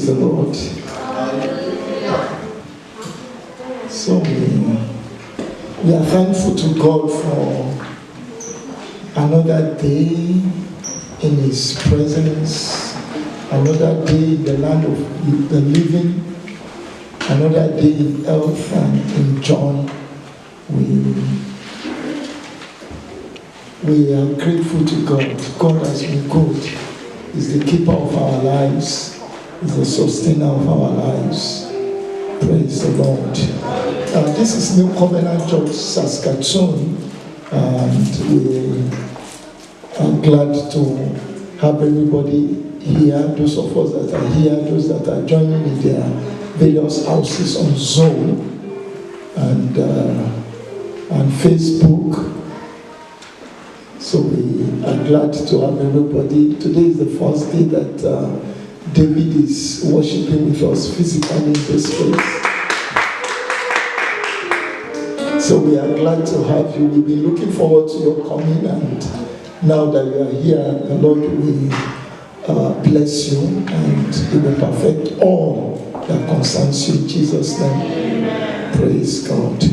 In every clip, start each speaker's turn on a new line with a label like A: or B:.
A: the Lord. So we are thankful to God for another day in His presence, another day in the land of the living, another day in health and in joy. We are grateful to God. God has been good. He's the keeper of our lives. He's the sustainer of our lives. Praise the Lord. This is New Covenant Church, Saskatoon, and we are glad to have everybody here, those of us that are here, those that are joining in their various houses on Zoom and Facebook. So we are glad to have everybody. Today is the first day that David is worshiping with us physically in this place. So we are glad to have you. We've been looking forward to your coming, and now that you are here, the Lord will bless you and He will perfect all that concerns you in Jesus' name. Amen. Praise God.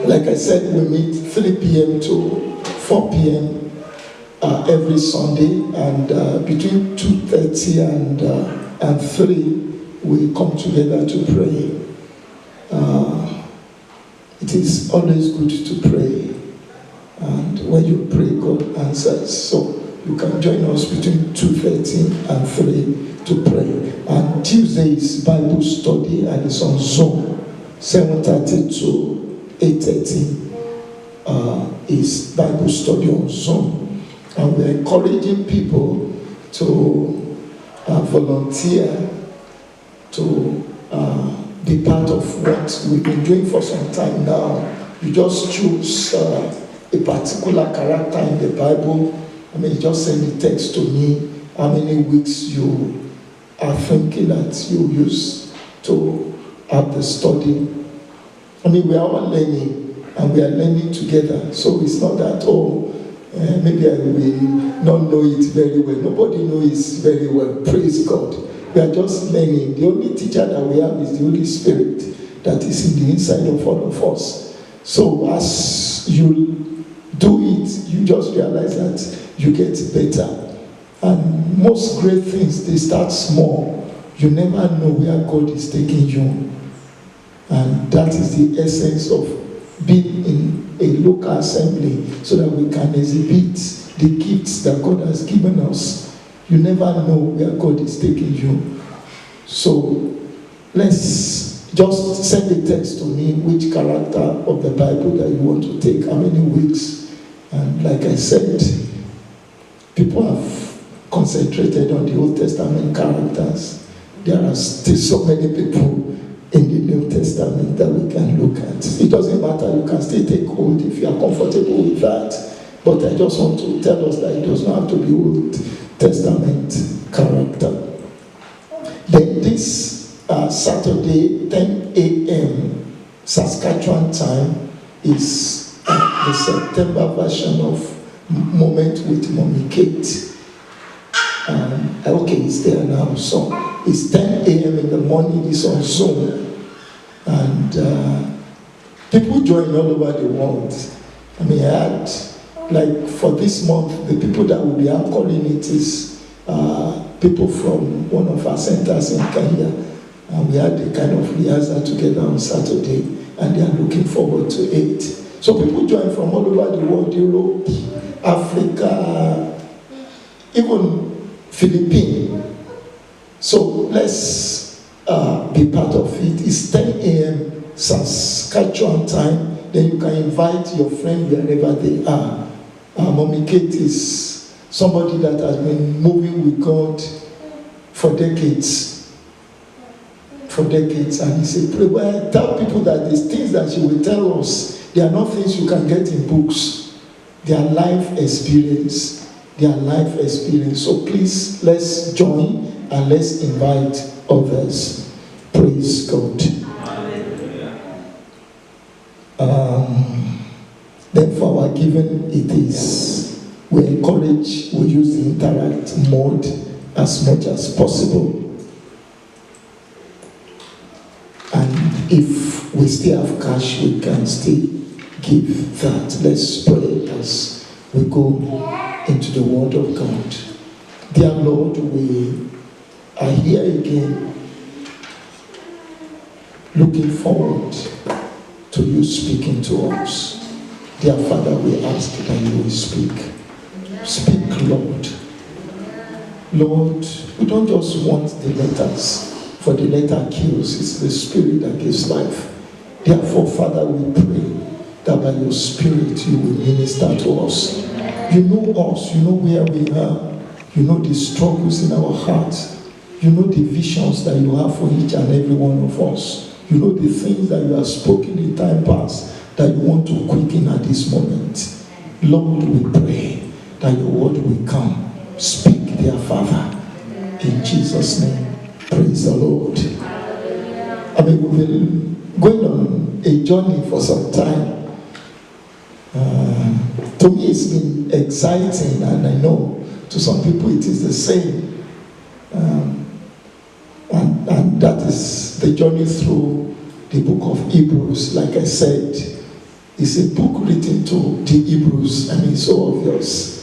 A: Like I said, we meet 3 p.m. to 4 p.m. Every Sunday, and between 2:30 and 3, we come together to pray. It is always good to pray, and when you pray, God answers. So you can join us between 2:30 and 3 to pray. And Tuesday is Bible study, and it's on Zoom, 7:30 to 8:30. Is Bible study on Zoom, and we're encouraging people to volunteer to be part of what we've been doing for some time now. You just choose a particular character in the Bible. I mean, just send the text to me, how many weeks you are thinking that you use to have the study. I mean, we are all learning, and we are learning together. So it's not that, maybe I will not know it very well. Nobody knows it very well. Praise God. We are just learning. The only teacher that we have is the Holy Spirit that is in the inside of all of us. So as you do it, you just realize that you get better. And most great things, they start small. You never know where God is taking you. And that is the essence of being in a local assembly, so that we can exhibit the gifts that God has given us. You never know where God is taking you. So let's just send a text to me, which character of the Bible that you want to take, how many weeks. And like I said, people have concentrated on the Old Testament characters. There are still so many people in the New Testament that we can look at. It doesn't matter, you can still take hold if you are comfortable with that. But I just want to tell us that it does not have to be Old Testament character. Then this Saturday, 10 a.m. Saskatchewan time is the September version of Moment with Mommy Kate. Okay, it's there now. So it's 10 a.m. in the morning. It's on Zoom. And people join all over the world. I mean, I had, like, for this month, the people that will be anchoring it is people from one of our centers in Kenya. And we had a kind of rehearsal together on Saturday, and they are looking forward to it. So people join from all over the world, Europe, Africa, even Philippines. So let's be part of it. It's 10 a.m. Saskatchewan time. Then you can invite your friend wherever they are. Mommy Kate is somebody that has been moving with God for decades. And he said, well, tell people that these things that she will tell us, they are not things you can get in books. They are life experience. So please, let's join and let's invite others. Praise God. Then for our giving, we encourage, we use the interact mode as much as possible. if we still have cash, we can still give that. Let's pray as we go into the Word of God. Dear Lord, we are here again, looking forward to you speaking to us. Dear Father, we ask that you will speak. Speak, Lord. Lord, we don't just want the letters, for the letter kills. It's the Spirit that gives life. Therefore, Father, we pray that by your Spirit you will minister to us. You know us, you know where we are, you know the struggles in our hearts, you know the visions that you have for each and every one of us. You know the things that you have spoken in time past that you want to quicken at this moment. Lord, we pray that your word will come. Speak, dear Father, in Jesus' name. Praise the Lord. We've been going on a journey for some time. To me, it's been exciting, and I know to some people it is the same. And that is the journey through the book of Hebrews. Like I said, it's a book written to the Hebrews. It's so obvious.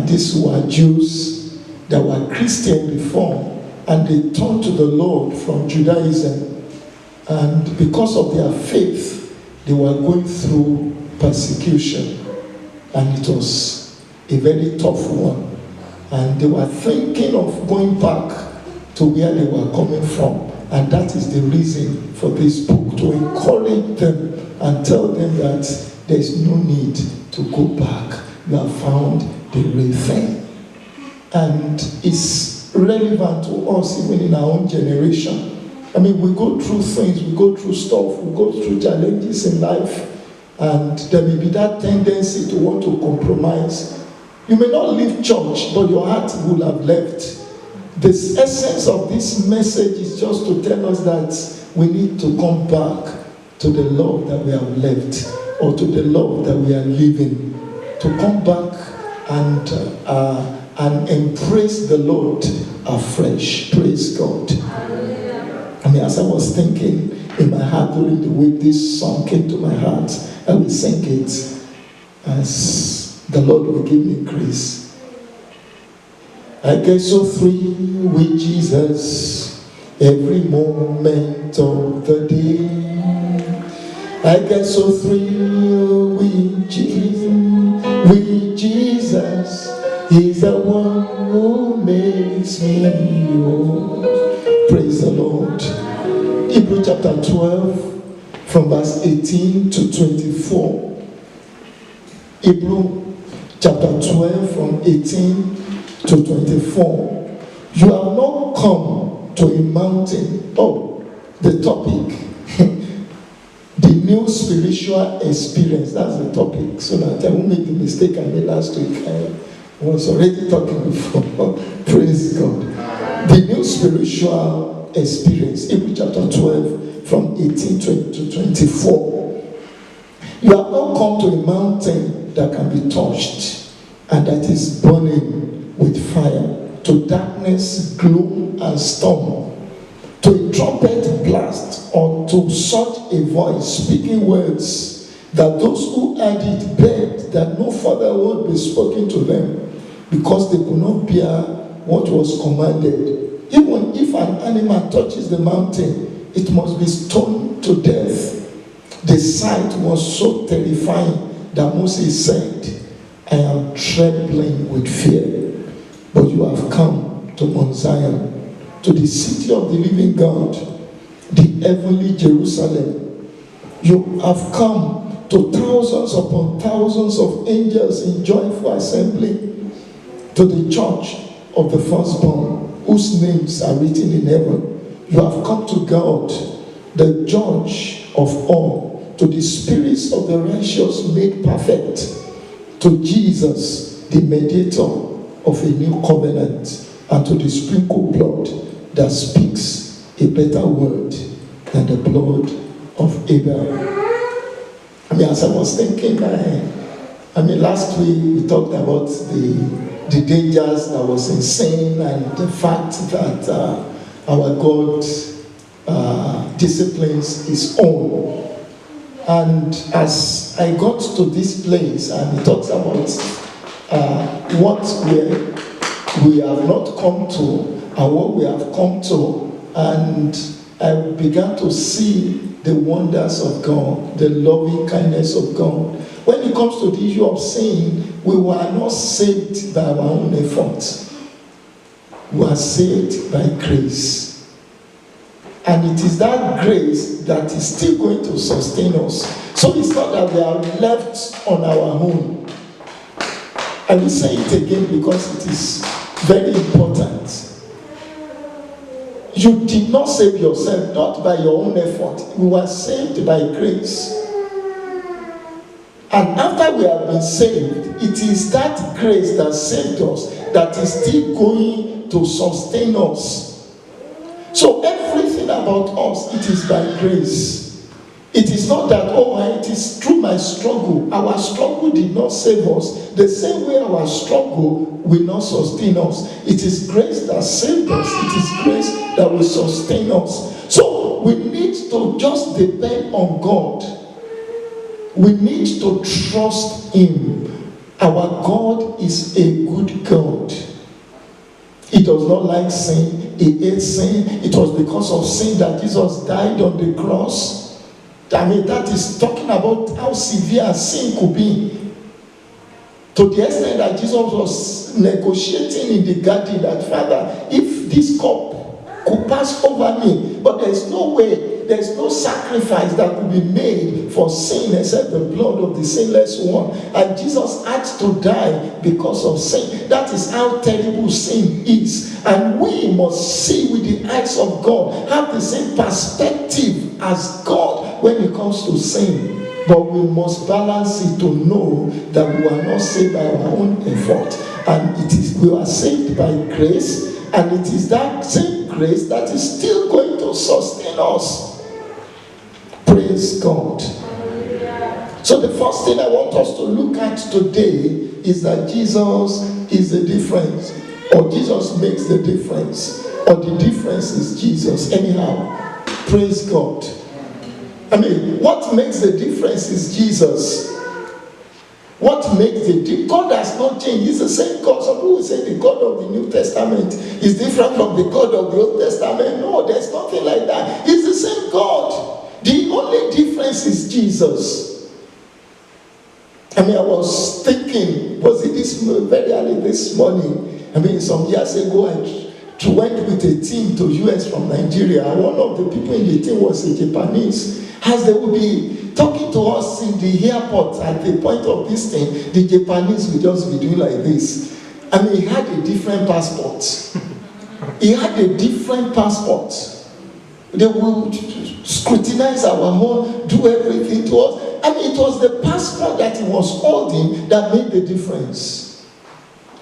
A: These were Jews that were Christian before, and they turned to the Lord from Judaism. And because of their faith, they were going through persecution. And it was a very tough one. And they were thinking of going back to where they were coming from. And that is the reason for this book, to encourage them and tell them that there is no need to go back. You have found the real thing. And it's relevant to us even in our own generation. We go through things, we go through stuff, we go through challenges in life, and there may be that tendency to want to compromise. You may not leave church, but your heart will have left. The essence of this message is just to tell us that we need to come back to the love that we have left, or to the love that we are living, to come back and embrace the Lord afresh. Praise God. As I was thinking in my heart during the week, this song came to my heart. I will sing it as the Lord will give me grace. I get so free with Jesus every moment of the day. I get so free with Jesus. He's the one who makes me whole. Praise the Lord. Hebrews chapter 12, from verse 18 to 24. Hebrews chapter 12, from 18 to 24. You have not come to a mountain. Oh, the topic. The new spiritual experience. That's the topic. So that I won't make the mistake I made last week. I was already talking before. Praise God. The new spiritual experience. Hebrews chapter 12, from 18 to 24. You have not come to a mountain that can be touched and that is burning with fire, to darkness, gloom, and storm, to a trumpet blast, or to such a voice speaking words that those who heard it begged that no further word be spoken to them, because they could not bear what was commanded. Even if an animal touches the mountain, it must be stoned to death. The sight was so terrifying that Moses said, I am trembling with fear. But you have come to Mount Zion, to the city of the living God, the heavenly Jerusalem. You have come to thousands upon thousands of angels in joyful assembly, to the church of the firstborn, whose names are written in heaven. You have come to God, the judge of all, to the spirits of the righteous made perfect, to Jesus, the mediator of a new covenant, and to the sprinkled blood that speaks a better word than the blood of Abel. As I was thinking, last week we talked about the dangers that was in sin, and the fact that our God disciplines his own. And as I got to this place, and he talks about what we have not come to and what we have come to, and I began to see the wonders of God, the loving kindness of God. When it comes to the issue of sin, we were not saved by our own efforts. We are saved by grace. And it is that grace that is still going to sustain us. So it's not that we are left on our own. I will say it again because it is very important. You did not save yourself, not by your own effort. You were saved by grace. And after we have been saved, it is that grace that saved us that is still going to sustain us. So everything about us, it is by grace. It is not that, it is through my struggle. Our struggle did not save us. The same way our struggle will not sustain us. It is grace that saved us. It is grace that will sustain us. So we need to just depend on God. We need to trust Him. Our God is a good God. He does not like sin. He hates sin. It was because of sin that Jesus died on the cross. I mean, that is talking about how severe sin could be. To the extent that Jesus was negotiating in the garden that, Father, if this cup could pass over me, but there is no way, there is no sacrifice that could be made for sin except the blood of the sinless one. And Jesus had to die because of sin. That is how terrible sin is. And we must see with the eyes of God, have the same perspective as God when it comes to sin. But we must balance it to know that we are not saved by our own effort. And we are saved by grace, and it is that same grace that is still going to sustain us. Praise God. So the first thing I want us to look at today is that Jesus is the difference, or Jesus makes the difference, or the difference is Jesus. Anyhow, praise God. I mean, what makes the difference is Jesus. What makes the difference? God has not changed. He's the same God. Some people will say the God of the New Testament is different from the God of the Old Testament. No, there's nothing like that. He's the same God. The only difference is Jesus. I mean, I was thinking, was it very early this morning? I mean, some years ago, I went with a team to US from Nigeria. One of the people in the team was a Japanese. As they would be talking to us in the airport at the point of this thing, the Japanese would just be doing like this. I mean, he had a different passport. He had a different passport. They would scrutinize our home, do everything to us. And it was the passport that he was holding that made the difference.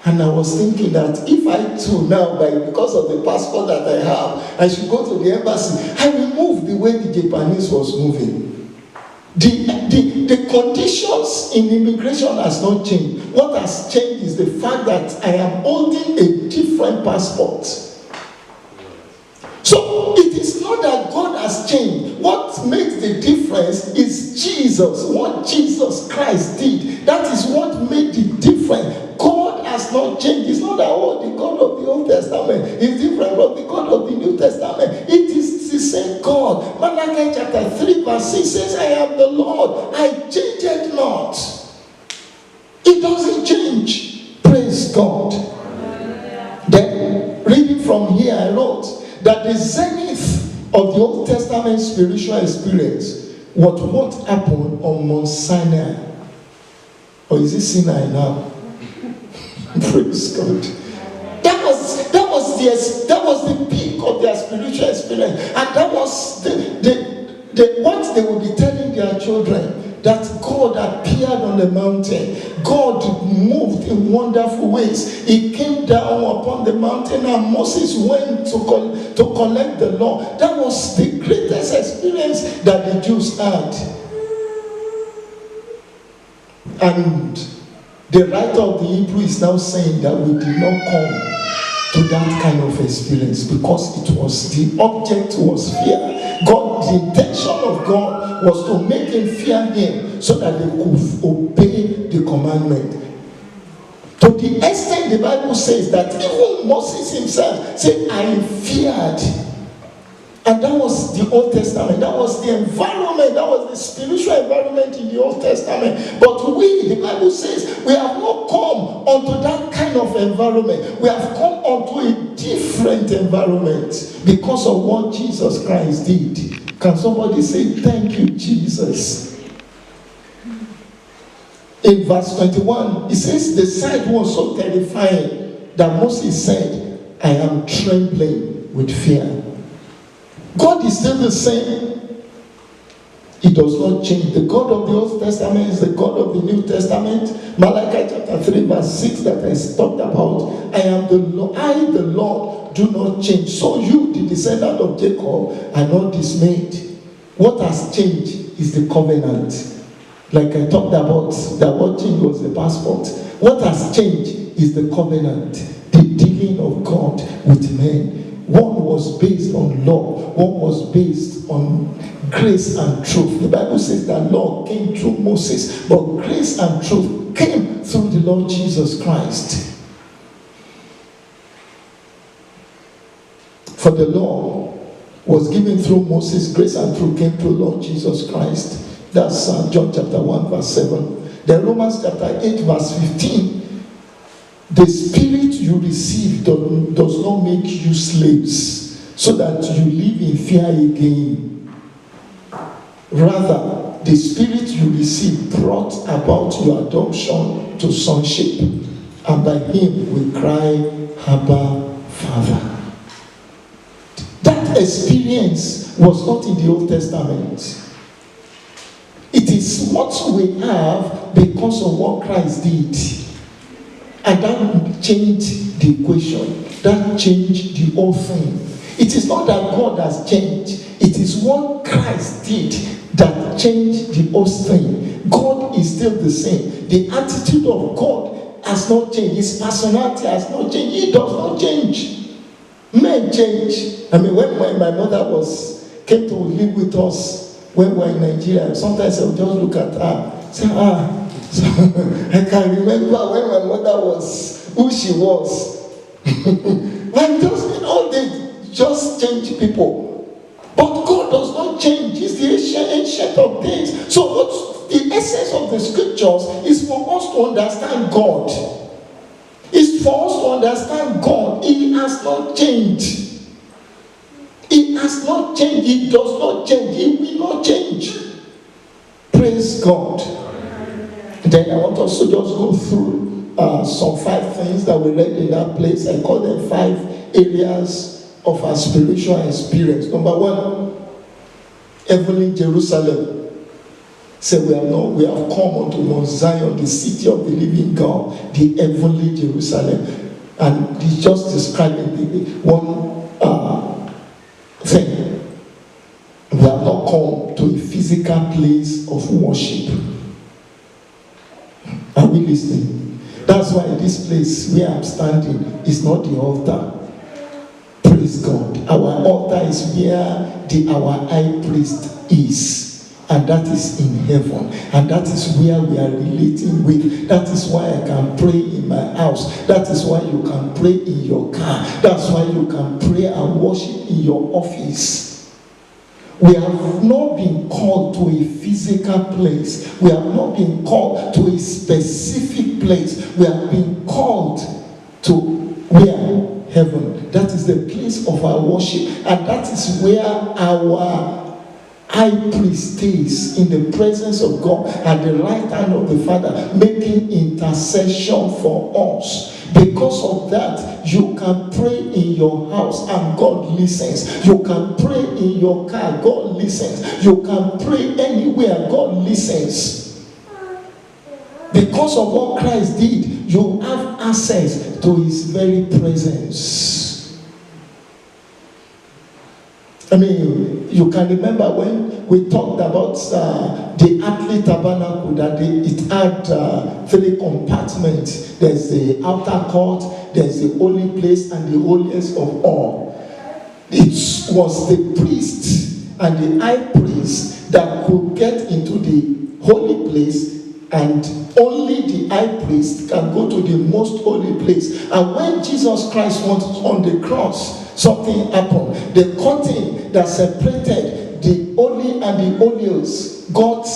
A: And I was thinking that if I too now, because of the passport that I have, I should go to the embassy, I will move the way the Japanese was moving. The conditions in immigration has not changed. What has changed is the fact that I am holding a different passport. So it is not that God has changed. What makes the difference is Jesus. What Jesus Christ did. That is what made the difference. God has not changed. It's not that, the God of the Old Testament is different from the God of the New Testament. It is the same God. Malachi chapter 3 verse 6 says, I am the Lord. I change it not. It doesn't change. Praise God. Then, reading from here, I wrote that the zenith of the Old Testament spiritual experience was what happened on Mount Sinai. Or is it Sinai now? Praise God. That was the peak of their spiritual experience, and that was the what they would be telling their children, that God appeared on the mountain. God moved in wonderful ways. He came down upon the mountain, and Moses went to collect the law. That was the greatest experience that the Jews had. And the writer of the Hebrew is now saying that we did not come to that kind of experience because the object was fear. God, the intention of God was to make him fear him so that they could obey the commandment. To the extent the Bible says that even Moses himself said, I feared. And that was the Old Testament. That was the environment. That was the spiritual environment in the Old Testament. But we, the Bible says, we have not come onto that kind of environment. We have come onto a different environment because of what Jesus Christ did. Can somebody say, thank you, Jesus? In verse 21, it says, the sight was so terrifying that Moses said, I am trembling with fear. God is still the same. He does not change. The God of the Old Testament is the God of the New Testament. Malachi chapter 3 verse 6 that I talked about. I am the Lord. I, the Lord, do not change. So you, the descendant of Jacob, are not dismayed. What has changed is the covenant. Like I talked about, that what changed was the passport. What has changed is the covenant. The dealing of God with men. One was based on law. One was based on grace and truth. The Bible says that law came through Moses, but grace and truth came through the Lord Jesus Christ. For the law was given through Moses, grace and truth came through Lord Jesus Christ. That's John chapter 1 verse 7. Then Romans chapter 8 verse 15. The spirit you receive does not make you slaves so that you live in fear again. Rather, the spirit you receive brought about your adoption to sonship, and by him we cry, Abba, Father. That experience was not in the Old Testament. It is what we have because of what Christ did. And that changed the equation. That changed the whole thing. It is not that God has changed. It is what Christ did that changed the whole thing. God is still the same. The attitude of God has not changed. His personality has not changed. He does not change. Men change. I mean, when my mother came to live with us when we were in Nigeria, sometimes I would just look at her, say, so I can remember when my mother was who she was. Like they just change people. But God does not change. He's the ancient of days. So what the essence of the scriptures is for us to understand God. It's for us to understand God. He has not changed. He has not changed. He does not change. He will not change. Praise God. Then I want us to just go through some 5 things that we read in that place. I call them 5 areas of our spiritual experience. Number 1, heavenly Jerusalem. Say we have come unto Mount Zion, the city of the living God, the heavenly Jerusalem. And he's just describing one thing. We have not come to a physical place of worship. Are we listening? That's why this place where I'm standing is not the altar. Praise God. Our altar is where our high priest is. And that is in heaven. And that is where we are relating with. That is why I can pray in my house. That is why you can pray in your car. That's why you can pray and worship in your office. We have not been called to a physical place. We have not been called to a specific place. We have been called to where? Heaven. That is the place of our worship. And that is where our high priest stays in the presence of God at the right hand of the Father, making intercession for us. Because of that, you can pray in your house and God listens. You can pray in your car, God listens. You can pray anywhere, God listens. Because of what Christ did, you have access to his very presence. I mean, you can remember when we talked about the earthly tabernacle, that it had 3 compartments. There's the outer court, there's the holy place, and the holiest of all. It was the priest and the high priest that could get into the holy place, and only the high priest can go to the most holy place. And when Jesus Christ was on the cross, something happened. The curtain that separated the holy and the holiest got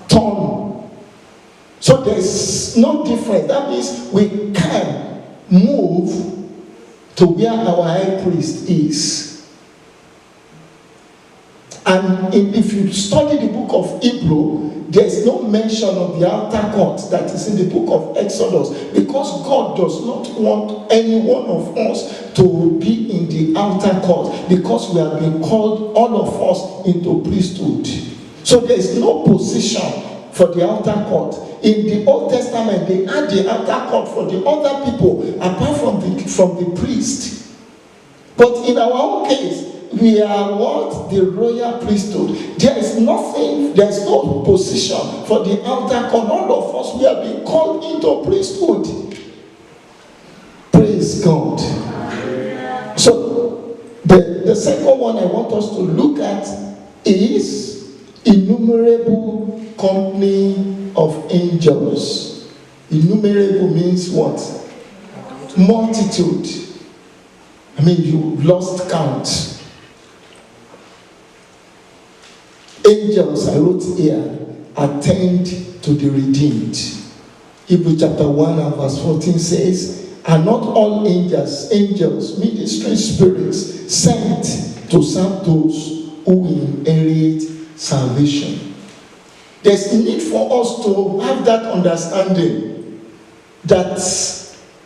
A: torn. So there's no difference. That means we can move to where our high priest is. And if you study the book of Hebrew, there is no mention of the outer court that is in the book of Exodus, because God does not want any one of us to be in the outer court, because we have been called, all of us, into priesthood. So there is no position for the outer court. In the Old Testament, they had the outer court for the other people, apart from the priest. But in our own case, we are what? The royal priesthood. There is no position for the outer court. All of us, we have been called into priesthood. Praise God. So, the second one I want us to look at is innumerable company of angels. Innumerable means what? Multitude. I mean, you lost count. Angels, I wrote here, attend to the redeemed. Hebrews chapter 1 and verse 14 says, "Are not all angels, ministering spirits, sent to serve those who inherit salvation?" There's need for us to have that understanding that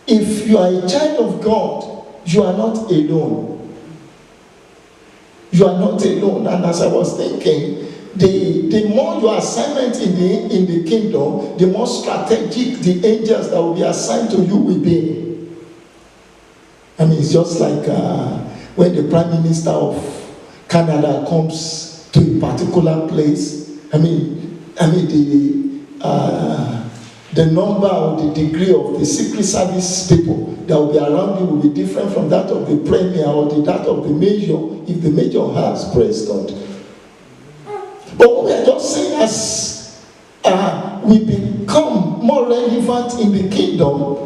A: if you are a child of God, you are not alone. You are not alone. And as I was thinking, the more your assignment in the kingdom, the more strategic the angels that will be assigned to you will be. I mean, it's just like when the Prime Minister of Canada comes to a particular place. The number or the degree of the Secret Service people that will be around you will be different from that of the Premier or that of the Major, if the Major has, praise God. But what we are just saying, as we become more relevant in the kingdom,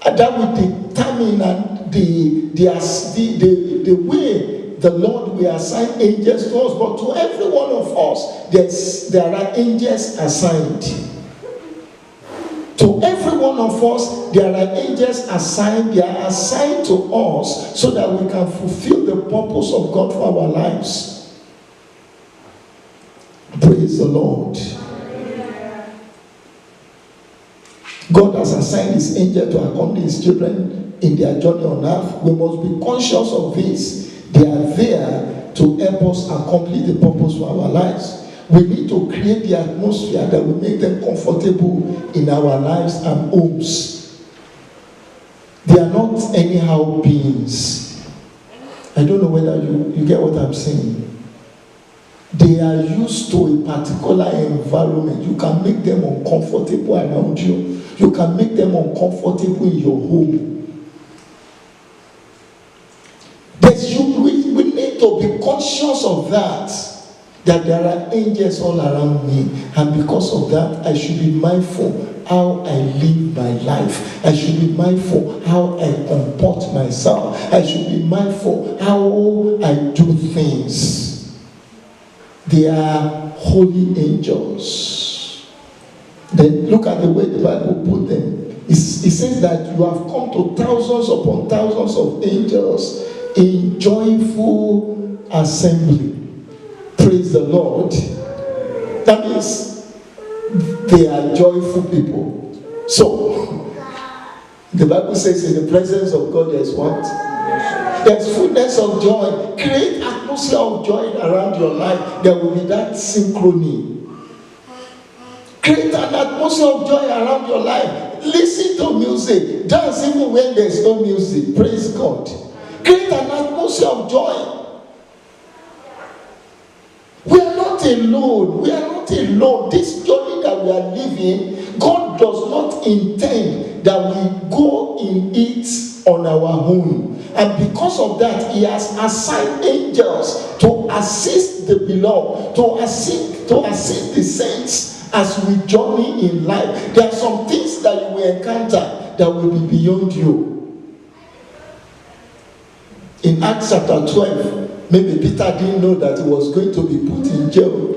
A: that will determine the way the Lord will assign angels to us. But to every one of us, there are angels assigned. To every one of us, there are angels assigned. They are assigned to us so that we can fulfill the purpose of God for our lives. Praise the Lord. God has assigned his angel to accompany his children in their journey on earth. We must be conscious of this. They are there to help us accomplish the purpose for our lives. We need to create the atmosphere that will make them comfortable in our lives and homes. They are not anyhow beings. I don't know whether you get what I'm saying. They are used to a particular environment. You can make them uncomfortable around you. You can make them uncomfortable in your home. We need to be conscious of that there are angels all around me, and because of that, I should be mindful how I live my life. I should be mindful how I comport myself. I should be mindful how I do things. They are holy angels. Then look at the way the Bible put them. It says that you have come to thousands upon thousands of angels in joyful assembly. Praise the Lord. That means they are joyful people. So, the Bible says in the presence of God there's what? There's fullness of joy. Create atmosphere of joy around your life. There will be that synchrony. Create an atmosphere of joy around your life. Listen to music. Dance even when there's no music. Praise God. Create an atmosphere of joy. We are not alone. We are not alone. This journey that we are living, God does not intend that we go in it on our own. And because of that, he has assigned angels to assist the beloved, to assist the saints as we journey in life. There are some things that you will encounter that will be beyond you. In Acts chapter 12, maybe Peter didn't know that he was going to be put in jail.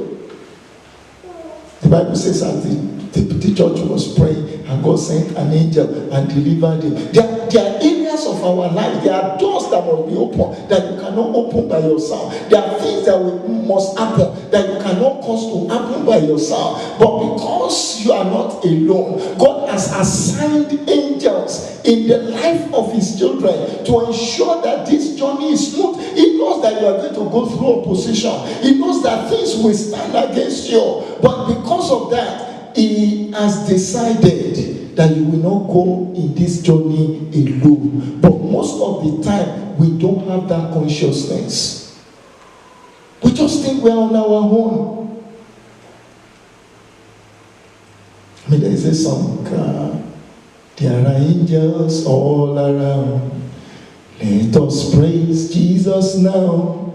A: The Bible says as the church was praying, and God sent an angel and delivered him. There are areas of our life, there are doors that must be opened that you cannot open by yourself. There are things that must happen that you cannot cause to happen by yourself. But because you are not alone, God has assigned angels in the life of his children to ensure that this journey is smooth. He knows that you are going to go through opposition. He knows that things will stand against you. But because of that, he has decided that you will not go in this journey alone. But most of the time, we don't have that consciousness. We just think we're on our own. I mean, there is a song, there are angels all around. Let us praise Jesus now,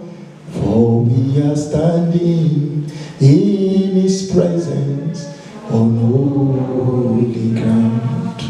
A: for we are standing in his presence on holy ground.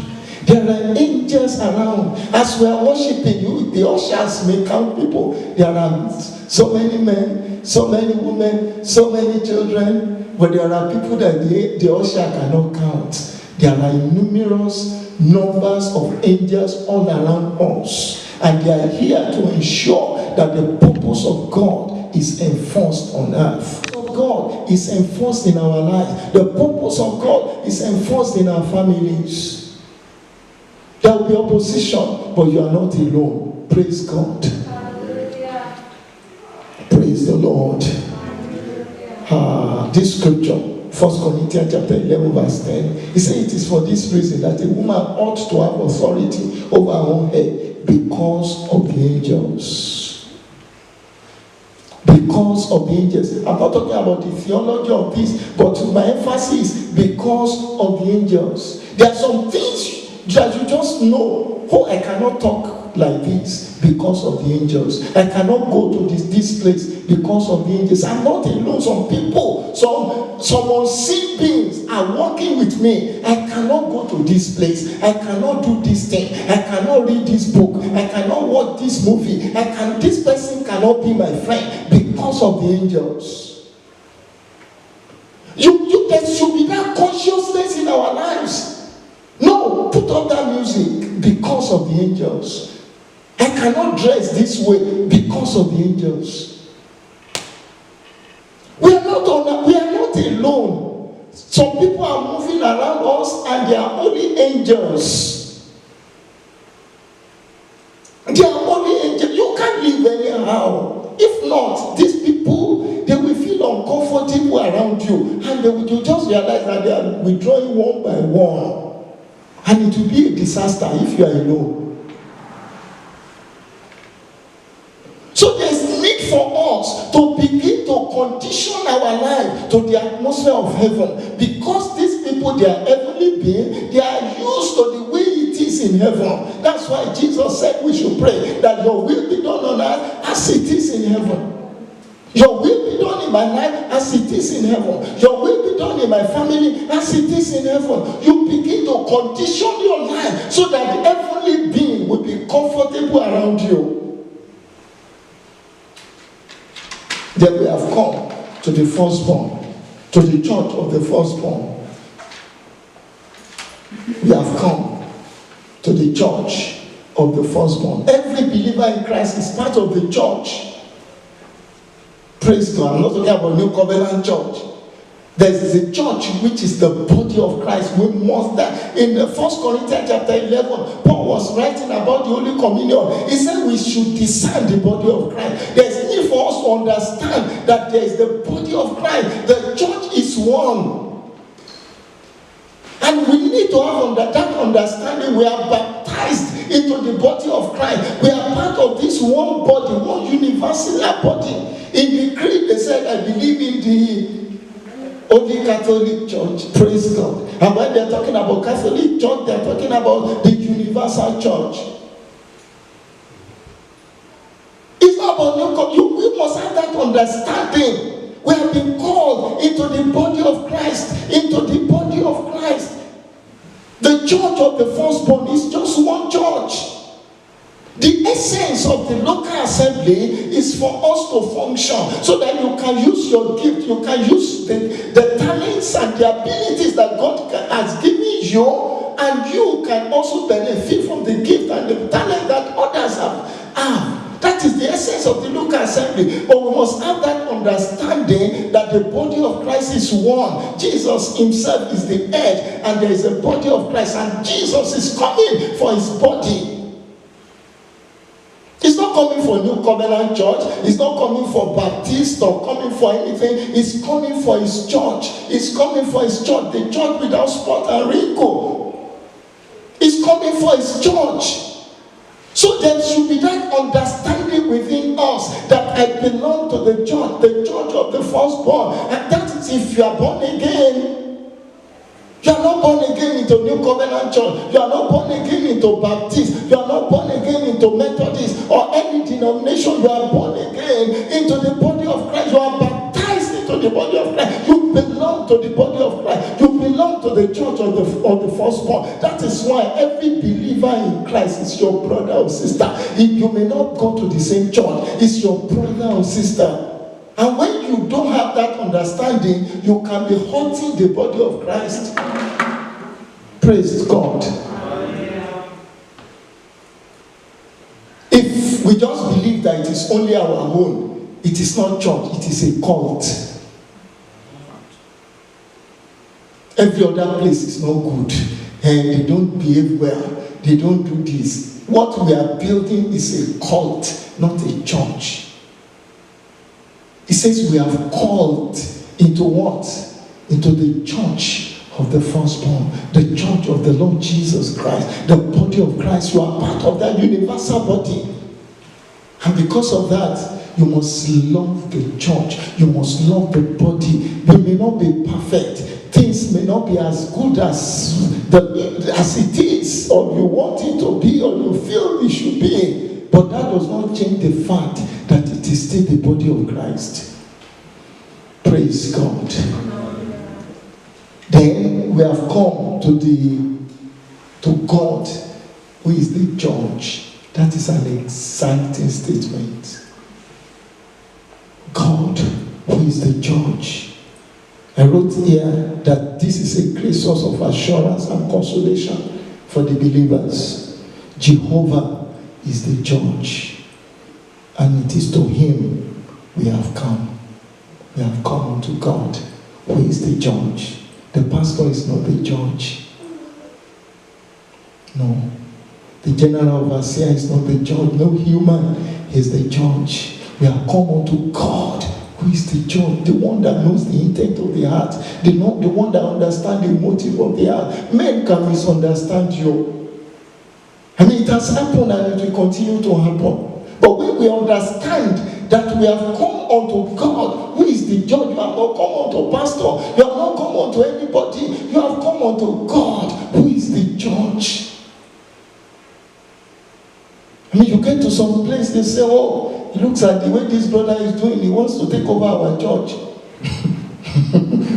A: There are angels around. As we are worshiping you, the ushers may count people. There are so many men, so many women, so many children, but there are people that the usher cannot count. There are numerous numbers of angels all around us, and they are here to ensure that the purpose of God is enforced on earth. God is enforced in our lives. The purpose of God is enforced in our families. There will be opposition, but you are not alone. Praise God. Hallelujah. Praise the Lord. This scripture, 1 Corinthians chapter 11 verse 10, he said it is for this reason that a woman ought to have authority over her own head because of the angels. Because of the angels. I'm not talking about the theology of this, but my emphasis is because of the angels. There are some things that you just know. Oh, I cannot talk like this because of the angels. I cannot go to this place because of the angels. I'm not alone. Some people, some unseen beings are working with me. I cannot go to this place. I cannot do this thing. I cannot read this book. I cannot watch this movie. This person cannot be my friend because of the angels. There should be that consciousness in our lives. No, put up that music because of the angels. I cannot dress this way because of the angels. We are not alone. Some people are moving around us and they are only angels. They are only angels. You can't live anyhow. If not, these people, they will feel uncomfortable around you, and you just realize that they are withdrawing one by one. And it will be a disaster if you are alone. So there's need for us to begin to condition our life to the atmosphere of heaven. Because these people, they are heavenly beings, they are used to the way it is in heaven. That's why Jesus said we should pray that your will be done on earth as it is in heaven. Your will be done in my life as it is in heaven. Your will be done in my family as it is in heaven. You begin to condition your life so that the heavenly being will be comfortable around you. Then we have come to the firstborn, to the church of the firstborn. We have come to the church of the firstborn. Every believer in Christ is part of the church. Praise God. I'm not talking about New Covenant Church. There is a church which is the body of Christ. We must that. In the 1 Corinthians chapter 11, Paul was writing about the Holy Communion. He said we should discern the body of Christ. There's need for us to understand that there is the body of Christ. The church is one. And we need to have that understanding. We are baptized into the body of Christ. We are part of this one body, one universal body. In the creed, they said, I believe in the Holy Catholic Church. Praise God. And when they're talking about Catholic Church, they're talking about the universal church. You must have that understanding. We have been called into the body of Christ, into the body of Christ. The church of the firstborn is just one church. The essence of the local assembly is for us to function so that you can use your gift, you can use the talents and the abilities that God has given you, and you can also benefit from the gift and the talent that others have. That is the essence of the local assembly. But we must have that understanding that the body of Christ is one. Jesus himself is the head, and there is a body of Christ, and Jesus is coming for his body. He's not coming for New Covenant Church. He's not coming for Baptist or coming for anything. He's coming for his church. He's coming for his church, the church without spot and wrinkle. He's coming for his church. So there should be that understanding within us that I belong to the church of the firstborn. And that is if you are born again. You are not born again into New Covenant Church. You are not born again into Baptist. You are not born again into Methodist or any denomination. You are born again into the body of Christ. You are baptized into the body of Christ. You belong to the body of Christ. You belong to the church of the firstborn. That is why every believer in Christ is your brother or sister. You may not go to the same church. It's your brother or sister. And when you don't have that understanding, you can be hurting the body of Christ. Praise God. If we just believe that it is only our own, it is not church, it is a cult. Every other place is not good, and they don't behave well, they don't do this. What we are building is a cult, not a church. He says we have called into what? Into the church of the firstborn, the church of the Lord Jesus Christ, the body of Christ. You are part of that universal body. And because of that, you must love the church. You must love the body. We may not be perfect. Things may not be as good as it is, or you want it to be, or you feel it should be. But that does not change the fact that it is still the body of Christ. Praise God. Then we have come to God, who is the judge. That is an exciting statement. God, who is the judge. I wrote here that this is a great source of assurance and consolation for the believers. Jehovah is the judge, and it is to him we have come. We have come unto God, who is the judge. The pastor is not the judge. No. The general overseer is not the judge. No human is the judge. We have come unto God, who is the judge, the one that knows the intent of the heart, the one that understands the motive of the heart. Men can misunderstand you. I mean, it has happened and it will continue to happen. But when we understand that we have come unto God, who is the judge, you have not come unto pastor, you have not come unto anybody, you have come unto God, who is the judge. I mean, you get to some place, they say, oh, it looks like the way this brother is doing, he wants to take over our church.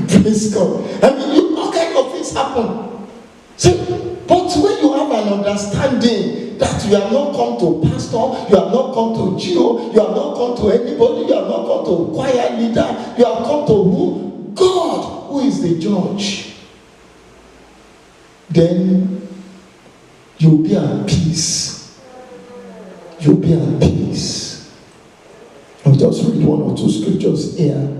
A: Praise God. I mean, all kinds of things happen. See, but when you have an understanding that you have not come to pastor, you have not come to Geo, you have not come to anybody, you have not come to choir leader, you have come to who? God, who is the judge. Then you'll be at peace. You'll be at peace. I'll just read one or two scriptures here.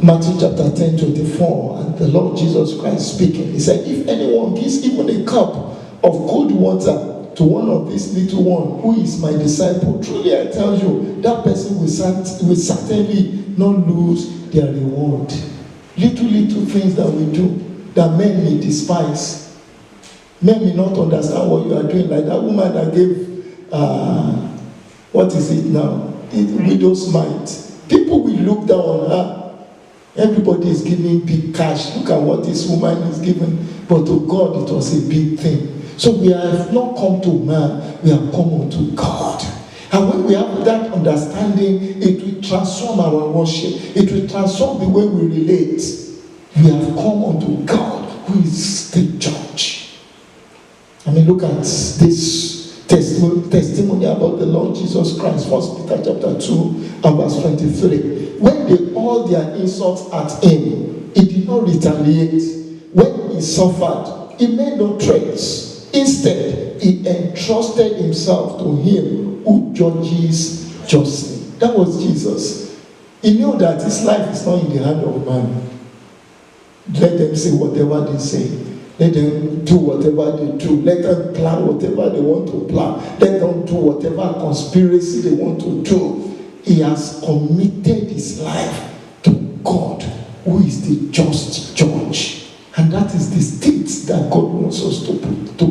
A: Matthew chapter 10:24, and the Lord Jesus Christ speaking. He said, if anyone gives even a cup of cold water to one of these little ones, who is my disciple, truly I tell you, that person will certainly not lose their reward. Little things that we do, that men may despise. Men may not understand what you are doing, like that woman that gave, what is it now? Widow's mite. People will look down on her. Everybody is giving big cash. Look at what this woman is giving. But to God, it was a big thing. So we have not come to man, we have come unto God. And when we have that understanding, it will transform our worship. It will transform the way we relate. We have come unto God, who is the judge. I mean, look at this testimony about the Lord Jesus Christ. 1 Peter chapter 2 and verse 23. When they all their insults at him, he did not retaliate. When he suffered, he made no threats. Instead, he entrusted himself to him who judges justly. That was Jesus. He knew that his life is not in the hand of man. Let them say whatever they say. Let them do whatever they do. Let them plan whatever they want to plan. Let them do whatever conspiracy they want to do. He has committed his life to God, who is the just judge. And that is the state that God wants us to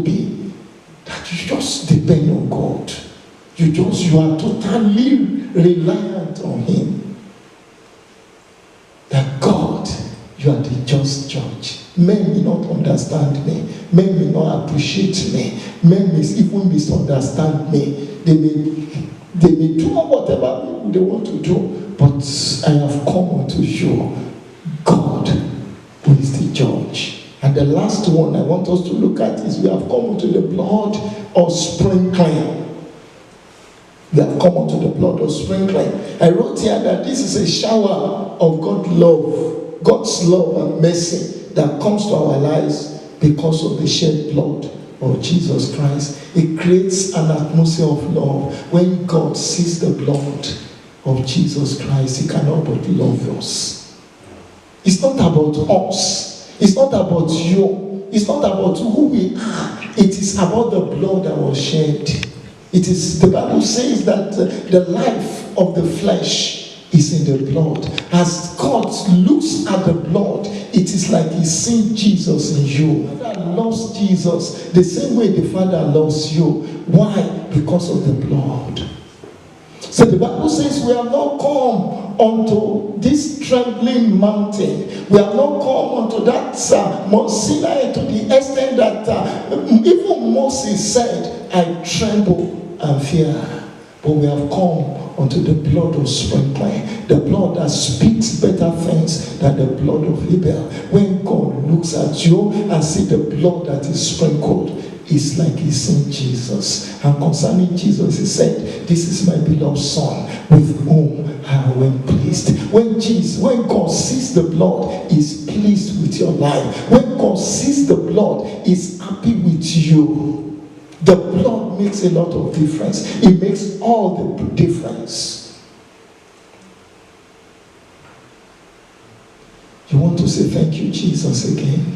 A: be. That you just depend on God. You are totally reliant on him. That God, you are the just judge. Men may not understand me. Men may not appreciate me. Men may even misunderstand me. They may do whatever they want to do. But I have come unto you, God, who is the judge. And the last one I want us to look at is we have come unto the blood of sprinkling. We have come unto the blood of sprinkling. I wrote here that this is a shower of God's love and mercy that comes to our lives because of the shed blood of Jesus Christ. It creates an atmosphere of love. When God sees the blood of Jesus Christ, he cannot but love us. It's not about us. It's not about you. It's not about who we are. It is about the blood that was shed. The Bible says that the life of the flesh is in the blood. As God looks at the blood, it is like he's seen Jesus in you. The Father loves Jesus the same way the Father loves you. Why? Because of the blood. So the Bible says we have not come unto this trembling mountain. We have not come unto that Mount Sinai to the extent that even Moses said, I tremble and fear. But we have come unto the blood of sprinkling, the blood that speaks better things than the blood of Abel. When God looks at you and sees the blood that is sprinkled, it's like he's seen Jesus. And concerning Jesus, he said, this is my beloved Son, with whom I am pleased. When God sees the blood, he's pleased with your life. When God sees the blood, he's happy with you. The blood makes a lot of difference. It makes all the difference. You want to say thank you, Jesus, again?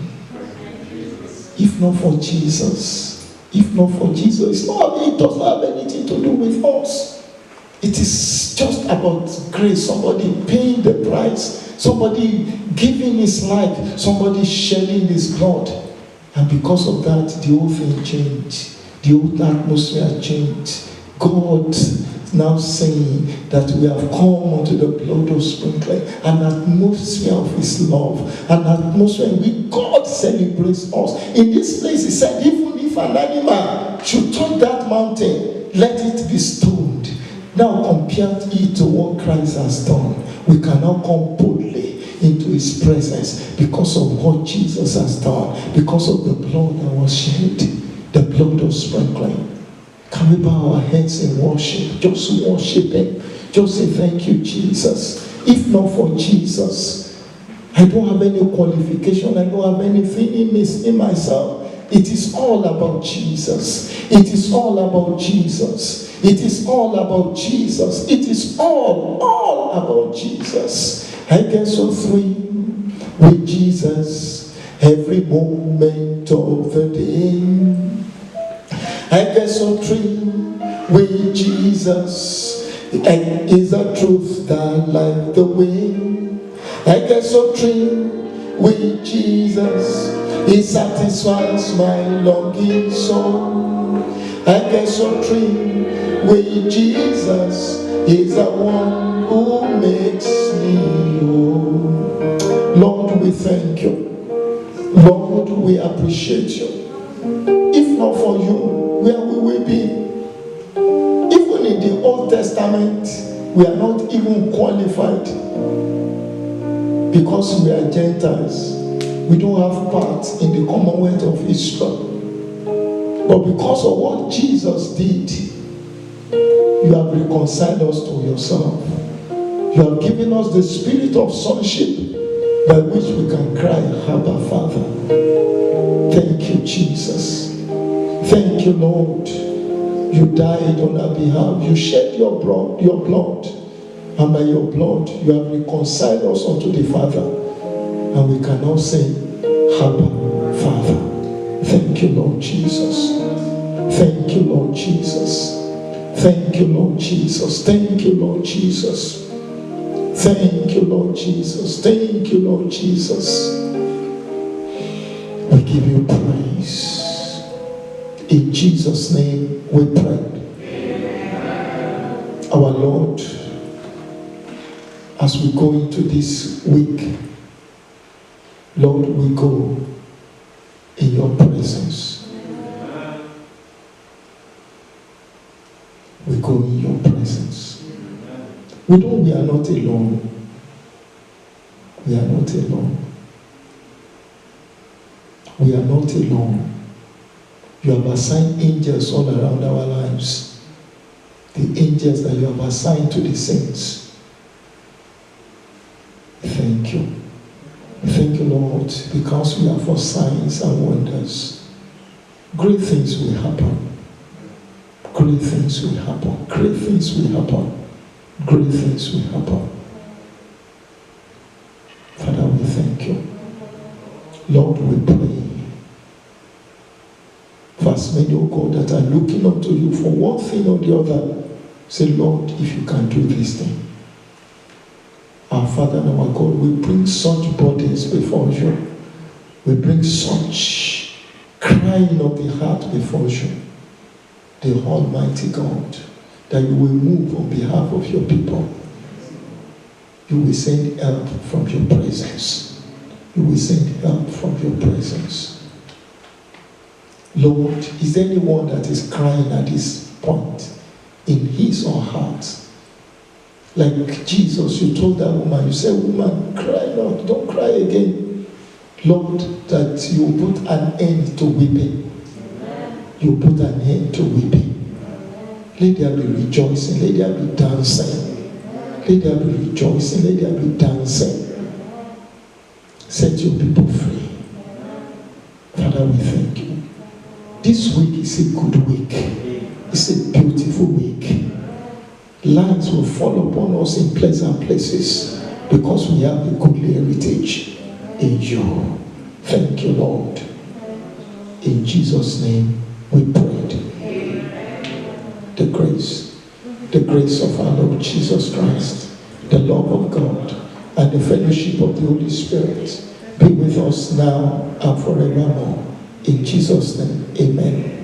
A: If not for Jesus, it does not have anything to do with us. It is just about grace. Somebody paying the price. Somebody giving his life. Somebody shedding his blood. And because of that, the whole thing changed. The whole atmosphere changed. God now saying that we have come unto the blood of sprinkling, an atmosphere of his love, an atmosphere in which God celebrates us. In this place, he said, even if an animal should touch that mountain, let it be stoned. Now compare it to what Christ has done. We can now come boldly into his presence because of what Jesus has done, because of the blood that was shed, the blood of sprinkling. Can we bow our heads in worship? Just worship him. Just say thank you, Jesus. If not for Jesus, I don't have any qualification. I don't have anything in myself. It is all about Jesus. It is all about Jesus. It is all about Jesus. It is all about Jesus. I get so free with Jesus every moment of the day. I get so free with Jesus. And is the truth that light the way. I get so free with Jesus. He satisfies my longing soul. I get so free with Jesus. He's the one who makes me whole. Lord, we thank you. Lord, we appreciate you. If not for you, where will we be? Even in the Old Testament, we are not even qualified because we are Gentiles. We don't have part in the Commonwealth of Israel. But because of what Jesus did, you have reconciled us to yourself. You have given us the spirit of sonship by which we can cry, Abba, Father. Thank you, Jesus. Thank you, Lord. You died on our behalf. You shed your blood. And by your blood, you have reconciled us unto the Father. And we can now say, Abba, Father. Thank you, Lord Jesus. Thank you, Lord Jesus. Thank you, Lord Jesus. Thank you, Lord Jesus. Thank you, Lord Jesus. Thank you, Lord Jesus. We give you praise. In Jesus' name we pray. Our Lord, as we go into this week, Lord, we go in your presence. We go in your presence. We are not alone. We are not alone. We are not alone. You have assigned angels all around our lives. The angels that you have assigned to the saints. Thank you. Thank you, Lord, because we are for signs and wonders. Great things will happen. Great things will happen. Great things will happen. Great things will happen. Father, we thank you. Lord, we pray for as many, oh God, that are looking unto you for one thing or the other. Say, Lord, if you can do this thing. Our Father and our God, we bring such burdens before you. We bring such crying of the heart before you. The Almighty God, that you will move on behalf of your people. You will send help from your presence. You will send help from your presence. Lord, is there anyone that is crying at this point in his or her heart? Like Jesus, you told that woman, you said, woman, cry not, don't cry again. Lord, that you put an end to weeping. You put an end to weeping. Let there be rejoicing. Let there be dancing. Let there be rejoicing. Let there be dancing. Set your people free. Father, we thank you. This week is a good week. It's a beautiful week. Lines will fall upon us in pleasant places because we have a good heritage in you. Thank you, Lord. In Jesus' name we prayed. The grace of our Lord Jesus Christ, the love of God, and the fellowship of the Holy Spirit be with us now and forevermore. In Jesus' name, amen.